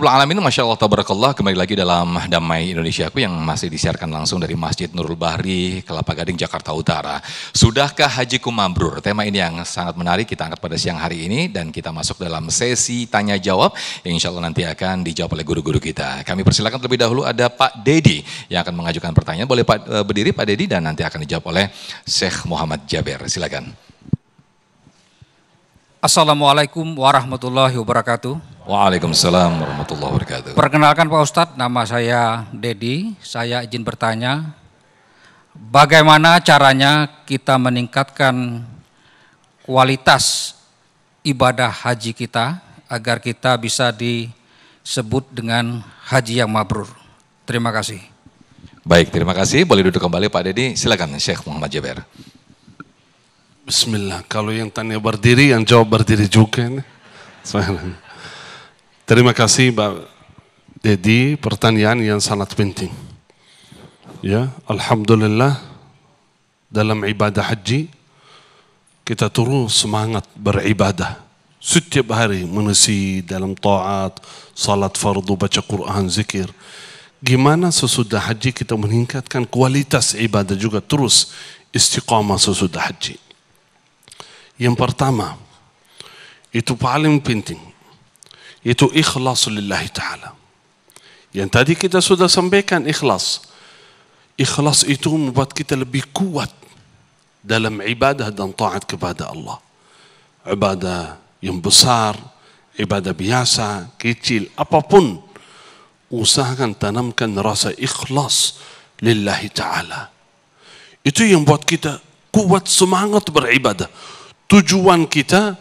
Rabbul Alamin, Masya Allah, Tabarakallah. Kembali lagi dalam Damai Indonesiaku yang masih disiarkan langsung dari Masjid Nurul Bahri, Kelapa Gading, Jakarta Utara. Sudahkah hajiku mabrur? Tema ini yang sangat menarik kita angkat pada siang hari ini dan kita masuk dalam sesi tanya jawab yang insya Allah nanti akan dijawab oleh guru-guru kita. Kami persilakan terlebih dahulu ada Pak Dedi yang akan mengajukan pertanyaan. Boleh Pak berdiri Pak Dedi dan nanti akan dijawab oleh Syekh Muhammad Jaber. Silakan. Assalamualaikum warahmatullahi wabarakatuh. Waalaikumsalam warahmatullahi wabarakatuh. Perkenalkan Pak Ustadz, nama saya Dedi. Saya izin bertanya, bagaimana caranya kita meningkatkan kualitas ibadah haji kita agar kita bisa disebut dengan haji yang mabrur? Terima kasih. Baik, terima kasih. Boleh duduk kembali Pak Dedi. Silakan Syekh Muhammad Jaber. Bismillah, kalau yang tanya berdiri, yang jawab berdiri juga. Terima kasih Pak Dedi, pertanyaan yang sangat penting. Ya, Alhamdulillah dalam ibadah haji kita terus semangat beribadah. Setiap hari mengisi dalam taat, salat fardu, baca Quran, zikir. Gimana sesudah haji kita meningkatkan kualitas ibadah juga terus istiqamah sesudah haji. Yang pertama, itu paling penting, itu ikhlas lillahi ta'ala. Yang tadi kita sudah sampaikan ikhlas. Ikhlas itu membuat kita lebih kuat dalam ibadah dan taat kepada Allah. Ibadah yang besar, ibadah biasa, kecil, apapun. Usahakan tanamkan rasa ikhlas lillahi ta'ala. Itu yang buat kita kuat semangat beribadah. Tujuan kita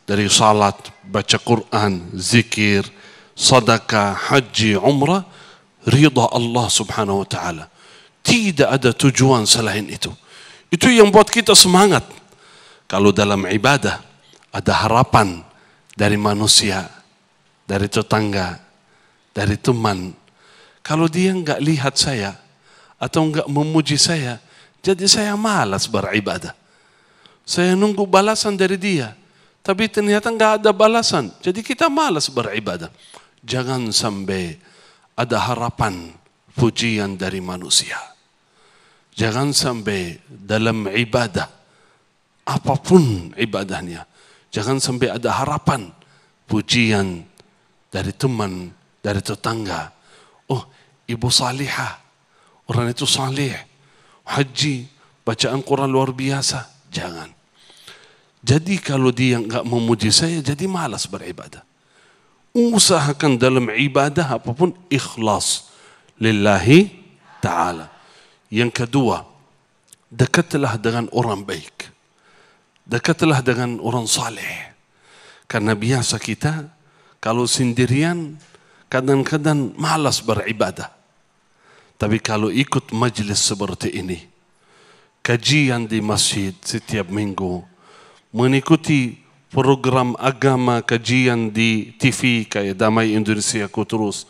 dari salat, baca Quran, zikir, sedekah, haji, umrah, ridha Allah subhanahu wa ta'ala. Tidak ada tujuan selain itu. Itu yang buat kita semangat. Kalau dalam ibadah ada harapan dari manusia, dari tetangga, dari teman. Kalau dia enggak lihat saya atau enggak memuji saya, jadi saya malas beribadah. Saya nunggu balasan dari dia, tapi ternyata enggak ada balasan. Jadi kita malas beribadah. Jangan sampai ada harapan pujian dari manusia. Jangan sampai dalam ibadah, apapun ibadahnya, jangan sampai ada harapan pujian dari teman, dari tetangga. Oh, ibu salihah, orang itu salih, haji, bacaan Quran luar biasa. Jangan. Jadi kalau dia enggak memuji saya, jadi malas beribadah. Usahakan dalam ibadah apapun ikhlas lillahi ta'ala. Yang kedua, dekatlah dengan orang baik. Dekatlah dengan orang saleh. Karena biasa kita kalau sendirian kadang-kadang malas beribadah. Tapi kalau ikut majlis seperti ini, kajian di masjid setiap minggu, mengikuti program agama kajian di TV kayak Damai Indonesiaku terus,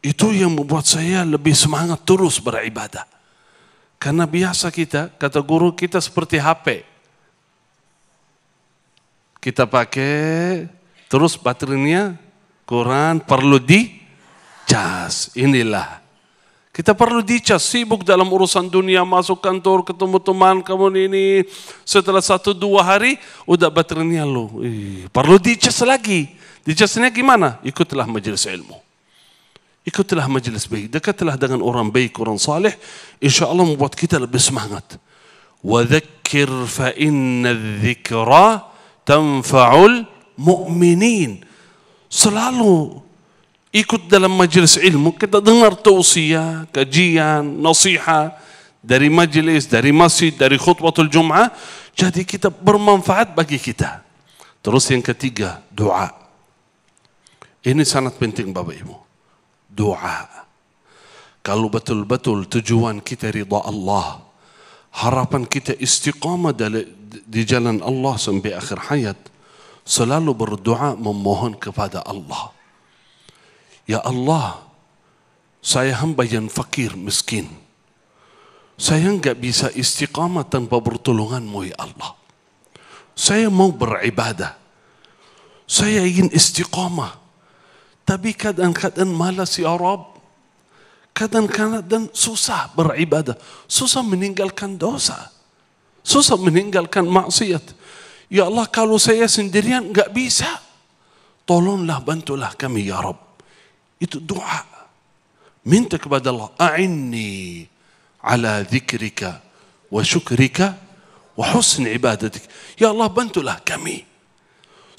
itu yang membuat saya lebih semangat terus beribadah. Karena biasa kita, kata guru kita seperti HP. Kita pakai terus baterainya kurang, perlu dicas. Inilah. Kita perlu dicas, sibuk dalam urusan dunia, masuk kantor, ketemu teman, kamu ini. Setelah 1-2 hari, udah baterainya low. Perlu dicas lagi. Dicasnya gimana? Ikutlah majelis ilmu. Ikutlah majelis baik. Dekatlah dengan orang baik, orang saleh. Insya Allah membuat kita lebih semangat. وَذَكِّرْ فَإِنَّ الذِّكْرَى تَنْفَعُ الْمُؤْمِنِينَ. Selalu ikut dalam majelis ilmu, kita dengar tausiah, kajian, nasihat dari majelis, dari masjid, dari khutbatul Jum'ah. Jadi kita bermanfaat bagi kita. Terus yang ketiga, doa. Ini sangat penting Bapak Ibu. Doa. Kalau betul-betul tujuan kita ridha Allah, harapan kita istiqamah di jalan Allah sampai akhir hayat, selalu berdoa memohon kepada Allah. Ya Allah, saya hamba yang fakir, miskin. Saya enggak bisa istiqamah tanpa pertolongan-Mu ya Allah. Saya mau beribadah. Saya ingin istiqamah. Tapi kadang-kadang malas ya Rabb. Kadang-kadang susah beribadah. Susah meninggalkan dosa. Susah meninggalkan maksiat. Ya Allah, kalau saya sendirian enggak bisa. Tolonglah, bantulah kami ya Rabb. Itu doa. Minta kepada Allah, a'inni ala dzikrika wa syukrika wa husn ibadatik. Ya Allah, bantulah kami.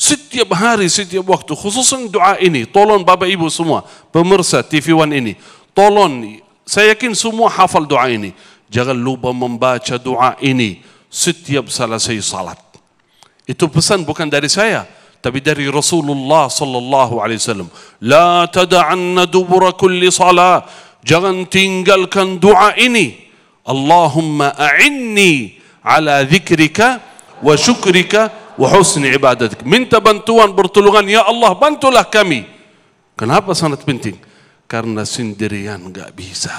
Setiap hari, setiap waktu, khususnya doa ini, tolong Bapak Ibu semua, pemirsa TV One ini, tolong, saya yakin semua hafal doa ini. Jangan lupa membaca doa ini setiap selesai salat. Itu pesan bukan dari saya, tapi dari Rasulullah sallallahu alaihi wasallam. La tada'anna dubura kulli salat. Jangan tinggalkan doa ini. Allahumma a'inni ala dzikrika wa syukrika wa husni ibadatik. Minta bantuan, pertolongan, ya Allah, bantulah kami. Kenapa sangat penting? Karena sendirian enggak bisa.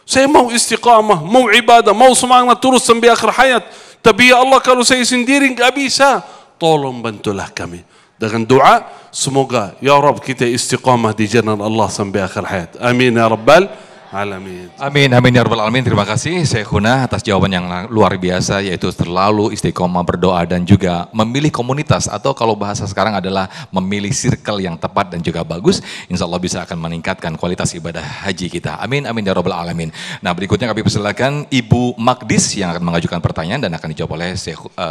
Saya mau istiqamah, mau ibadah, mau semangat terus sampai akhir hayat. Tapi ya Allah, kalau saya sendiri enggak bisa, tolong bantulah kami. Dengan doa, semoga ya Rabb kita istiqamah di jalan Allah sampai akhir hayat. Amin ya Rabbal Alamin. Amin, amin ya Rabbal Alamin. Terima kasih Syekhuna atas jawaban yang luar biasa, yaitu terlalu istiqomah berdoa dan juga memilih komunitas, atau kalau bahasa sekarang adalah memilih circle yang tepat dan juga bagus. Insya Allah bisa akan meningkatkan kualitas ibadah haji kita. Amin, amin ya Rabbal Alamin. Nah, berikutnya kami persilakan Ibu Magdis yang akan mengajukan pertanyaan dan akan dijawab oleh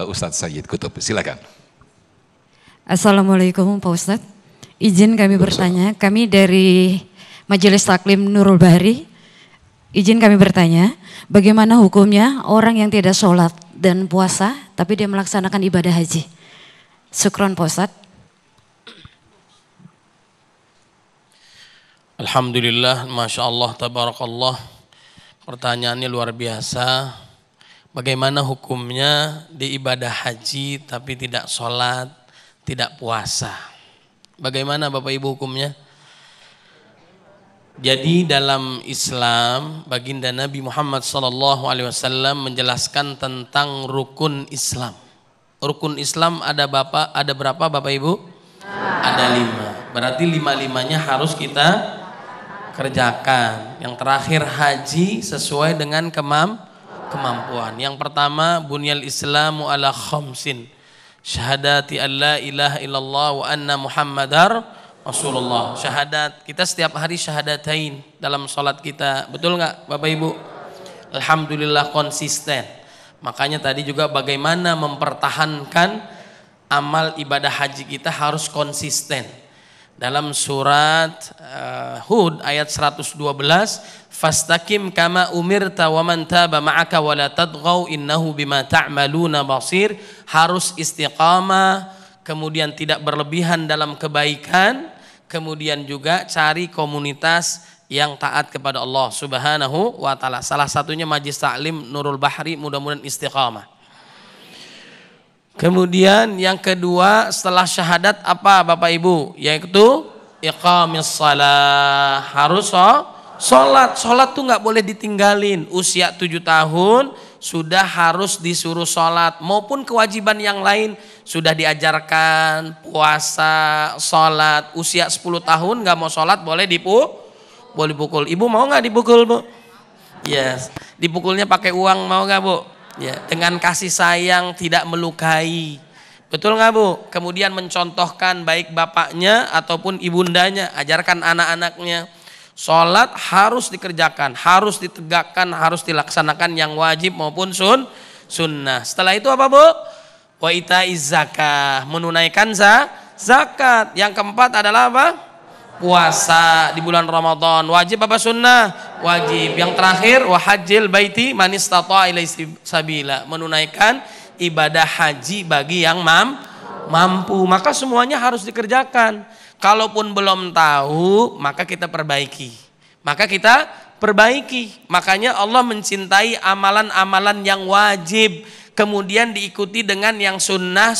Ustadz Sayyid Kutub. Silakan. Assalamualaikum Pak Ustadz. Izin kami bertanya, kami dari Majelis Taklim Nurul Bahri, izin kami bertanya, bagaimana hukumnya orang yang tidak sholat dan puasa, tapi dia melaksanakan ibadah haji? Syukron Pak Ustadz. Alhamdulillah, Masya Allah, Tabarakallah. Pertanyaannya luar biasa. Bagaimana hukumnya di ibadah haji tapi tidak sholat, tidak puasa? Bagaimana Bapak Ibu hukumnya? Jadi dalam Islam, baginda Nabi Muhammad SAW menjelaskan tentang rukun Islam. Rukun Islam ada berapa Bapak Ibu? Ada 5. Berarti 5-5-nya harus kita kerjakan. Yang terakhir haji sesuai dengan kemampuan. Yang pertama, bunyal Islamu ala khamsin. Syahadati an la ilaha illallah wa anna Muhammadar Rasulullah. Syahadat, kita setiap hari syahadatain dalam sholat kita, betul nggak Bapak Ibu? Alhamdulillah konsisten. Makanya tadi juga bagaimana mempertahankan amal ibadah haji kita harus konsisten. Dalam surat Hud ayat 112, fastaqim kama umirta wa man taba ma'aka wa la tadghaw innahu bima ta'maluna basir. Harus istiqamah, kemudian tidak berlebihan dalam kebaikan, kemudian juga cari komunitas yang taat kepada Allah Subhanahu wa ta'ala. Salah satunya Majelis Taklim Nurul Bahri, mudah-mudahan istiqamah. Kemudian yang kedua setelah syahadat apa Bapak Ibu? Yaitu iqamis shalah. Harus sholat. Sholat tuh nggak boleh ditinggalin. Usia 7 tahun sudah harus disuruh sholat, maupun kewajiban yang lain sudah diajarkan, puasa, sholat. Usia 10 tahun nggak mau sholat boleh dipukul. Ibu mau nggak dipukul Bu? Yes. Dipukulnya pakai uang mau nggak Bu? Ya, dengan kasih sayang, tidak melukai. Betul nggak Bu? Kemudian mencontohkan baik bapaknya ataupun ibundanya, ajarkan anak-anaknya. Sholat harus dikerjakan, harus ditegakkan, harus dilaksanakan yang wajib maupun sunnah. Setelah itu apa Bu? Wa itaiz zakah, menunaikan zakat. Yang keempat adalah apa? Puasa di bulan Ramadan. Wajib apa sunnah? Wajib. Yang terakhir wa hajjil baiti man istata'a ilaihi sabila, menunaikan ibadah haji bagi yang mampu. Maka semuanya harus dikerjakan. Kalaupun belum tahu, maka kita perbaiki. Makanya Allah mencintai amalan-amalan yang wajib, kemudian diikuti dengan yang sunnah.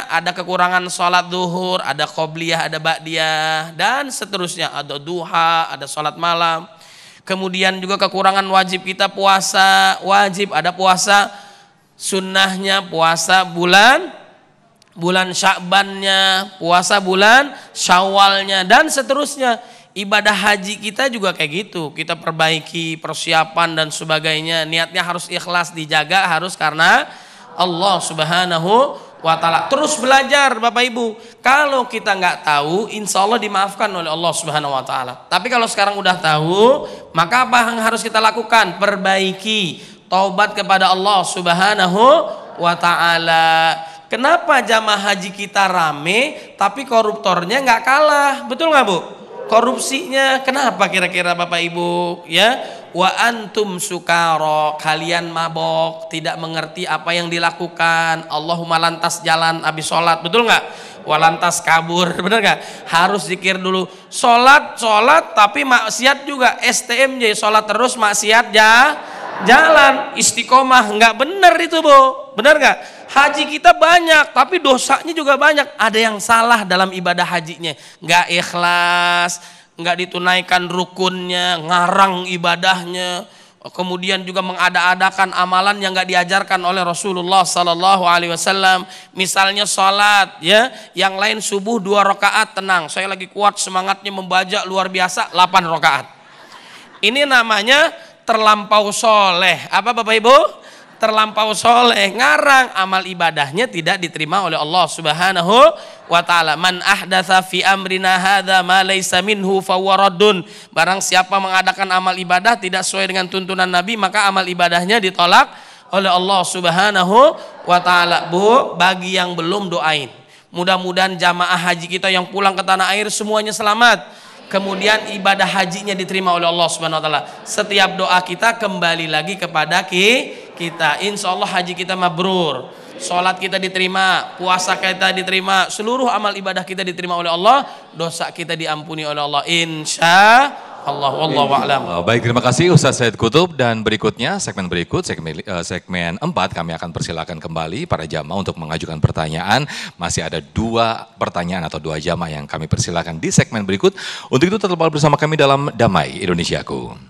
Ada kekurangan sholat duhur, ada qobliyah, ada ba'diyah, dan seterusnya. Ada duha, ada sholat malam. Kemudian juga kekurangan wajib kita puasa wajib, ada puasa sunnahnya, puasa bulan bulan Sya'bannya, puasa bulan Syawalnya, dan seterusnya. Ibadah haji kita juga kayak gitu, kita perbaiki persiapan dan sebagainya. Niatnya harus ikhlas, dijaga harus karena Allah Subhanahu wa ta'ala. Terus belajar Bapak Ibu. Kalau kita nggak tahu, insya Allah dimaafkan oleh Allah Subhanahu wa ta'ala. Tapi kalau sekarang udah tahu, maka apa yang harus kita lakukan? Perbaiki, taubat kepada Allah Subhanahu wa ta'ala. Kenapa jamaah haji kita rame tapi koruptornya nggak kalah? Betul nggak Bu? Korupsinya kenapa kira-kira Bapak Ibu? Ya, wa antum sukaro, kalian mabok, tidak mengerti apa yang dilakukan. Allahumma lantas jalan habis sholat, betul nggak? Walantas kabur, bener nggak? Harus zikir dulu. Sholat tapi maksiat juga. STMJ, sholat terus maksiat jalan. Istiqomah, nggak bener itu Bu, bener nggak? Haji kita banyak, tapi dosanya juga banyak. Ada yang salah dalam ibadah hajinya, nggak ikhlas, nggak ditunaikan rukunnya, ngarang ibadahnya, kemudian juga mengada-adakan amalan yang nggak diajarkan oleh Rasulullah Sallallahu Alaihi Wasallam. Misalnya sholat, ya, yang lain subuh 2 rakaat tenang, saya lagi kuat semangatnya membaca luar biasa 8 rakaat. Ini namanya terlampau soleh. Apa Bapak Ibu? Terlampau soleh, ngarang, amal ibadahnya tidak diterima oleh Allah Subhanahu wa ta'ala. Man ahdatsa fi amrina hadza ma laysa minhu fahuwa raddun. Barang siapa mengadakan amal ibadah tidak sesuai dengan tuntunan Nabi, maka amal ibadahnya ditolak oleh Allah Subhanahu wa ta'ala. Bu, bagi yang belum doain, mudah-mudahan jamaah haji kita yang pulang ke tanah air semuanya selamat, kemudian ibadah hajinya diterima oleh Allah Subhanahu wa ta'ala. Setiap doa kita kembali lagi kepada kita. Insya Allah haji kita mabrur, sholat kita diterima, puasa kita diterima, seluruh amal ibadah kita diterima oleh Allah, dosa kita diampuni oleh Allah, insya Allah. Wallahu a'lam. Baik, terima kasih Ustaz Said Kutub. Dan berikutnya segmen 4 kami akan persilakan kembali para jamaah untuk mengajukan pertanyaan. Masih ada 2 pertanyaan atau 2 jamaah yang kami persilakan di segmen berikut. Untuk itu tetap bersama kami dalam Damai Indonesiaku.